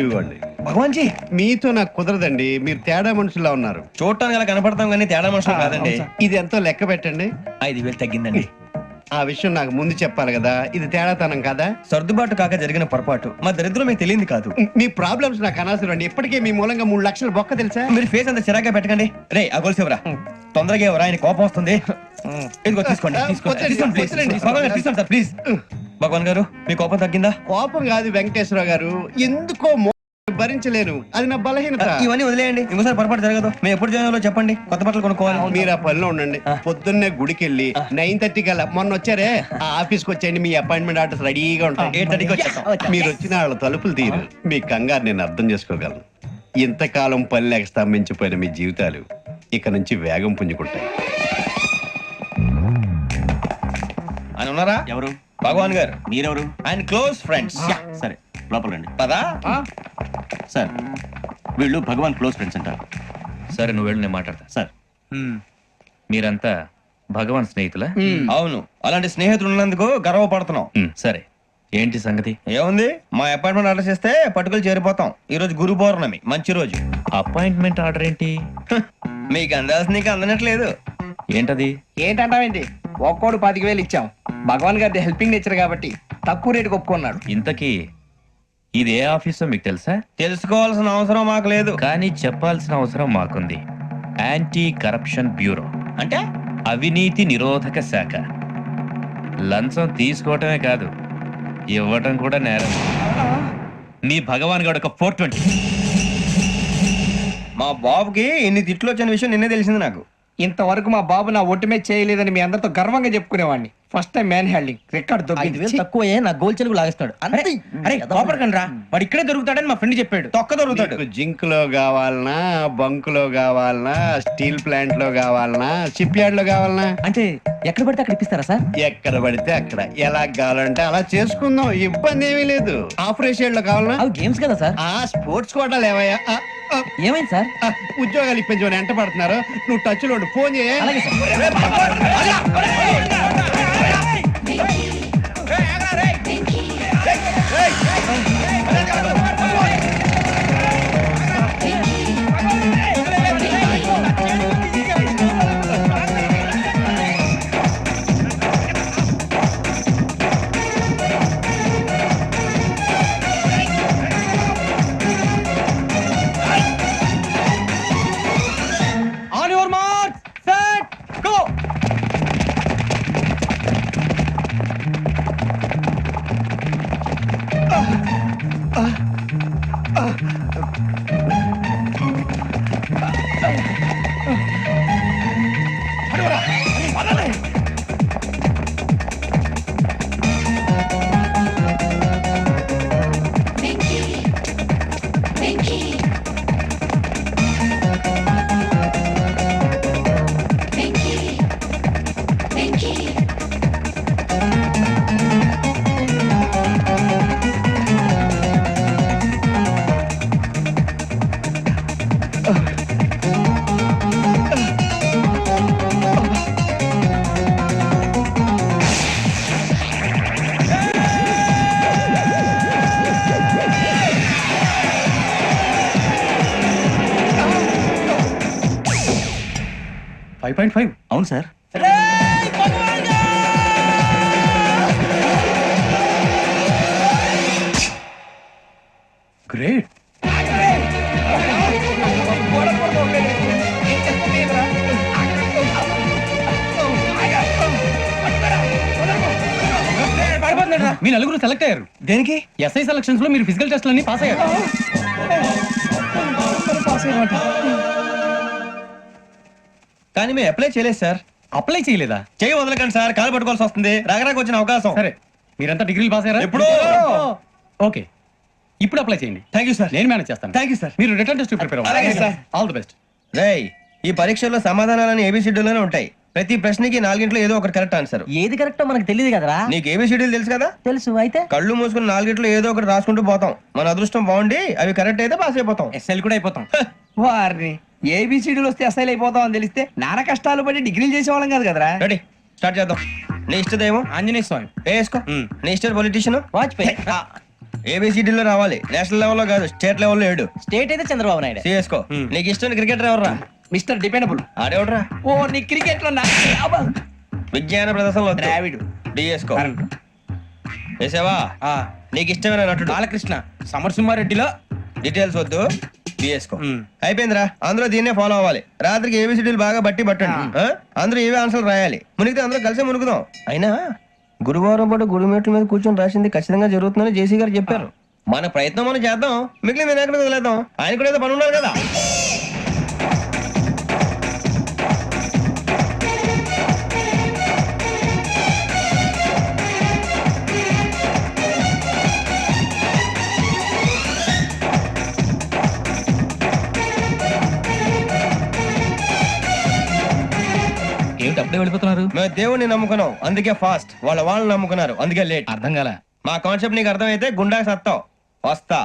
ఇవ్వండి. భగవాన్ జీ మీతో నాకు కుదరదండి, మీరు తేడా మనుషులా ఉన్నారు. చూడటానికి అలా కనపడతాం కానీ తేడా మనుషులు కాదండి. ఇది ఎంతో లెక్క పెట్టండి. 5,000 తగ్గిందండి. ఆ విషయం నాకు ముందు చెప్పాలి కదా, ఇది తేడాతనం కదా. సర్దుబాటు కాక జరిగిన పొరపాటు. మా దరిద్రం మీకు తెలియంది కాదు. మీ ప్రాబ్లమ్స్ నాకు అనవసరం అండి. ఇప్పటికే మీ మూలంగా 3 లక్షలు బొక్క తెలుసా. మీరు ఫేస్ అంత చిరాగ్గా పెట్టకండి. రే ఆ గొలుసు ఎవరా, తొందరగా ఎవరా, ఆయన కోపం వస్తుంది. ఇదిగో తీసుకోండి, తీసుకోండి ప్లీజ్. భగవాన్ గారు తీసుకోండి సార్ ప్లీజ్. భగవాన్ గారు మీ కోపం తగ్గిందా? కోపం కాదు వెంకటేశ్వర గారు, ఎందుకో భరించలేను, అది నా బలహీనత. ఇవన్నీ వదిలేయండి, ఇంకోసారి పొరపాటు జరగదు. మేము ఎప్పుడు జాయిన్ అవ్వాలో చెప్పండి, కొత్త బట్టలు కొనుక్కోవాలి. మీరు ఆ పనిలో ఉండండి. పొద్దున్నే గుడికి వెళ్ళి 9:30 కల్లా, మొన్న వచ్చారే ఆ ఆఫీస్కి వచ్చేయండి. మీ అపాయింట్మెంట్ ఆర్డర్స్ రెడీగా ఉంటాయి. 8:30కి వచ్చేస్తాం. మీరు వచ్చిన వాళ్ళ తలుపులు తీరు. మీ కంగారు నేను అర్థం చేసుకోగలను. ఇంతకాలం పని లేక స్తంభించిపోయిన మీ జీవితాలు ఇక నుంచి వేగం పుంజుకుంటాయి. ఆయన ఉన్నారా? ఎవరు? భగవాన్ గారు. మీరెవరు? ఆయన క్లోజ్ ఫ్రెండ్స్. సరే లోపల రండి. పదా సార్ వీళ్ళు భగవాన్ క్లోజ్ ఫ్రెండ్స్ అంటారు. సరే నువ్వు వెళ్ళి నేను మాట్లాడతా. సార్ మీరంతా భగవాన్ స్నేహితులా? అవును, అలాంటి స్నేహితులు ఉన్నందుకు గర్వపడుతున్నాం. సరే ఏంటి సంగతి? ఏముంది, మా అపాయింట్మెంట్ ఆర్డర్ చేస్తే పట్టుకులు చేరిపోతాం. ఈ రోజు గురు పౌర్ణమి, మంచి రోజు. అపాయింట్మెంట్ ఆర్డర్ ఏంటి? మీకు అందాల్సిన నీకు అందనట్లేదు. ఏంటది? ఏంటంటావేంటి? ఒక్కోడు 10,000 ఇచ్చాం. భగవాన్ గారి హెల్పింగ్ నేచర్ కాబట్టి తక్కువ రేటుకి ఒప్పుకున్నాడు. ఇంతకీ ఇది ఏ ఆఫీసో మీకు తెలుసా? తెలుసుకోవాల్సిన అవసరం మాకు లేదు, కానీ చెప్పాల్సిన అవసరం మాకుంది. యాంటీ కరప్షన్ బ్యూరో, అంటే అవినీతి నిరోధక శాఖ. లంచం తీసుకోవటమే కాదు, ఇవ్వటం కూడా నేరం. మీ భగవాన్ గారు ఒక 420. మా బాబుకి ఇన్ని తిట్లు వచ్చిన విషయం నిన్నే తెలిసింది నాకు. ఇంతవరకు మా బాబు నా ఒట్టుమే చేయలేదని మీ అందరితో గర్వంగా చెప్పుకునేవాడిని. First time man handing record దొబ్బింది. తక్కువే నా గోల్ చెలుగు లాగేస్తాడు. అరే కోపడకండి రా, వాడు ఇక్కడే దొరుకుతాడని మా ఫ్రెండ్ చెప్పాడు. తొక్క దొరుకుతాడు. మీకు జింక్ లో కావాలనా, బంక్ లో కావాలనా, స్టీల్ ప్లాంట్ లో కావాలనా, షిప్ యార్డ్ లో కావాలనా? అంటే ఎక్కడ పడితే అక్కడ ఇప్పిస్తారా సార్? ఎక్కడ పడితే అక్కడ, ఎలా కావాలంటే అలా చేసుకుందాం, ఇబ్బంది ఏమీ లేదు. ఆపరేషన్ లో కావాలనా? అవి గేమ్స్ కదా సార్. ఆ స్పోర్ట్స్ కోటాలు ఏవయ్యా? ఏమైంది సార్? ఉద్యోగాలు ఇప్పించమని ఎంట పడుతున్నారు. నువ్వు టచ్ లో ఫోన్ చేయ. అలాగే sir. On your mark set go. అవును సార్. గ్రేట్. మీ నలుగురు సెలెక్ట్ అయ్యారు. దేనికి? ఎస్ఐ సెలక్షన్స్ లో మీరు ఫిజికల్ టెస్ట్లన్నీ పాస్ అయ్యారు. కానీ మేము అప్లై చేయలేదు సార్. అప్లై చేయలేదా? చేయి వదలకండి సార్, కాలు పట్టుకోవాల్సి వస్తుంది. రాగరాకు వచ్చిన అవకాశం. సరే మీరంతా డిగ్రీలు పాస్ అయ్యారా? ఎప్పుడో. ఓకే, ఇప్పుడు అప్లై చేయండి. Thank you sir. నేను మేనేజ్ చేస్తాను. Thank you sir. మీరు రిటర్న్ టెస్ట్ ప్రిపేర్ అలాగే సార్. All the best. రేయ్, ఈ పరీక్షల్లో సమాధానాలని ఏబిసిడ్యూల్లోనే ఉంటాయి. ప్రతి ప్రశ్నకి 4 ఏదో ఒకటి కరెక్ట్ ఆన్సర్. ఏది కరెక్టో మనకు తెలియదు కదరా. నీకు ఏబిసిడ్యూల్ తెలుసు కదా? తెలుసు. అయితే కళ్ళు మూసుకుని 4 ఏదో ఒకటి రాసుకుంటూ పోతాం. మన అదృష్టం బాగుండి అవి కరెక్ట్ అయితే పాస్ అయిపోతాం. ఎస్ఎల్ కూడా అయిపోతాం. వారిని ఏబిసిడీలు వస్తే ఎస్ఐలు అయిపోతాం అని తెలిస్తే నాన్న కష్టాలు పడి డిగ్రీలు చేసేవాళ్ళం కాదు కదరా. రెడీ, స్టార్ట్ చేద్దాం. నీ ఇష్టదేమో ఆంజనేయ స్వామి. వేసుకో. నీ ఇష్ట పొలిటీషియన్ వాజ్పేయి. ఏబిసిడీలో రావాలి, నేషనల్ లెవెల్లో కాదు, స్టేట్ లెవెల్లో 7. స్టేట్ అయితే చంద్రబాబు నాయుడు. సిఎస్కో. నీకు ఇష్టం క్రికెటర్ ఎవర్రా? Mister dependable. ఆడేవడరా? ఓ నీ క్రికెట్ లో విజ్ఞాన ప్రదర్శనలో ద్రావిడు. డిఎస్కో. వేసావా? నీకు ఇష్టమైన నటుడు? బాలకృష్ణ. సమర్సింహారెడ్డిలో డీటెయిల్స్ వద్దు, డిఎస్కో. అయిపోయిందిరా, అందరూ దీన్నే ఫాలో అవ్వాలి. రాత్రికి ఏబిసిడీలు బాగా బట్టి పట్టండి. అందరూ ఏవే ఆన్సర్లు రాయాలి. మునిగితే అందరూ కలిసి మునుగుదాం. అయినా గురువారం పాటు గురుమేట్ల మీద కూర్చొని రాసింది ఖచ్చితంగా జరుగుతుందని జేసీ గారు చెప్పారు. మన ప్రయత్నం మనం చేద్దాం, మిగిలిన నేను ఎక్కడ వదిలేద్దాం. ఆయన కూడా ఏదో పని ఉన్నారు కదా. ఏమిటి అప్పుడే వెళ్ళిపోతున్నారు? మేము దేవుడిని నమ్ముకున్నాం, అందుకే ఫాస్ట్. వాళ్ళని నమ్ముకున్నారు, అందుకే లేట్. అర్థం కాల. మా కాన్సెప్ట్ నీకు అర్థమైతే గుండా సత్తావు. వస్తా.